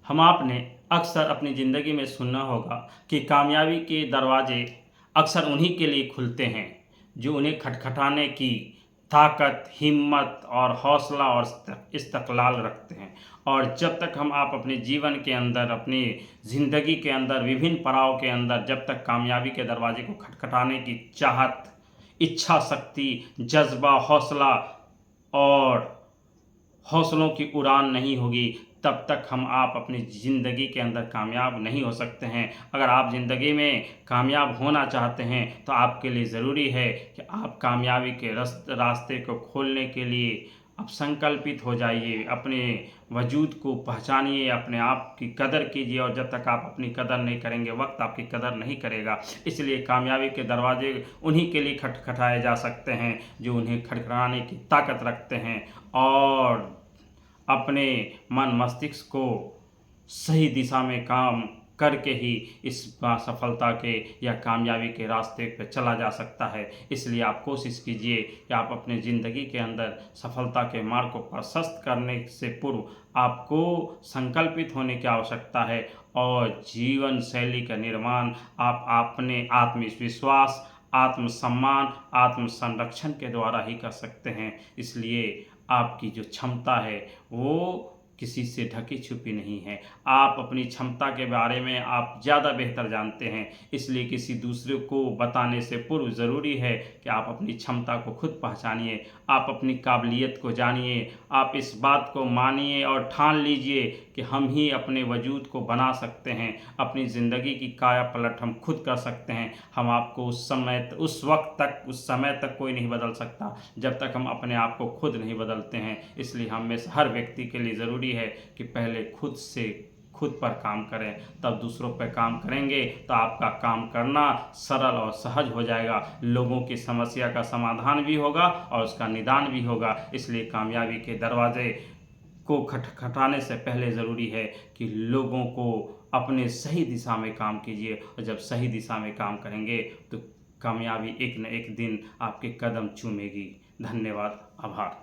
हम आपने अक्सर अपनी ज़िंदगी में सुना होगा कि कामयाबी के दरवाजे अक्सर उन्हीं के लिए खुलते हैं जो उन्हें खटखटाने की ताकत, हिम्मत और हौसला और इस्तक़लाल रखते हैं। और जब तक हम आप अपने जीवन के अंदर, अपनी ज़िंदगी के अंदर, विभिन्न पड़ाव के अंदर जब तक कामयाबी के दरवाजे को खटखटाने की चाहत, इच्छा शक्ति, जज़्बा, हौसला और हौसलों की उड़ान नहीं होगी, तब तक हम आप अपनी ज़िंदगी के अंदर कामयाब नहीं हो सकते हैं। अगर आप ज़िंदगी में कामयाब होना चाहते हैं तो आपके लिए ज़रूरी है कि आप कामयाबी के रास्ते को खोलने के लिए अब संकल्पित हो जाइए, अपने वजूद को पहचानिए, अपने आप की कदर कीजिए। और जब तक आप अपनी कदर नहीं करेंगे, वक्त आपकी कदर नहीं करेगा। इसलिए कामयाबी के दरवाजे उन्हीं के लिए खटखटाए जा सकते हैं जो उन्हें खटखटाने की ताकत रखते हैं और अपने मन मस्तिष्क को सही दिशा में काम करके ही इस सफलता के या कामयाबी के रास्ते पर चला जा सकता है। इसलिए आप कोशिश कीजिए कि आप अपने ज़िंदगी के अंदर सफलता के मार्ग को प्रशस्त करने से पूर्व आपको संकल्पित होने की आवश्यकता है और जीवन शैली का निर्माण आप अपने आत्मविश्वास, आत्मसम्मान, आत्मसंरक्षण के द्वारा ही कर सकते हैं। इसलिए आपकी जो क्षमता है वो किसी से ढकी छुपी नहीं है। आप अपनी क्षमता के बारे में आप ज़्यादा बेहतर जानते हैं, इसलिए किसी दूसरे को बताने से पूर्व ज़रूरी है कि आप अपनी क्षमता को खुद पहचानिए, आप अपनी काबिलियत को जानिए, आप इस बात को मानिए और ठान लीजिए कि हम ही अपने वजूद को बना सकते हैं, अपनी ज़िंदगी की काया पलट हम खुद कर सकते हैं। हम आपको उस समय तक कोई नहीं बदल सकता जब तक हम अपने आप को खुद नहीं बदलते हैं। इसलिए हम में से हर व्यक्ति के लिए ज़रूरी है कि पहले खुद पर काम करें, तब दूसरों पर काम करेंगे तो आपका काम करना सरल और सहज हो जाएगा। लोगों की समस्या का समाधान भी होगा और उसका निदान भी होगा। इसलिए कामयाबी के दरवाजे को खटखटाने से पहले ज़रूरी है कि लोगों को अपने सही दिशा में काम कीजिए, और जब सही दिशा में काम करेंगे तो कामयाबी एक न एक दिन आपके कदम चूमेगी। धन्यवाद, आभार।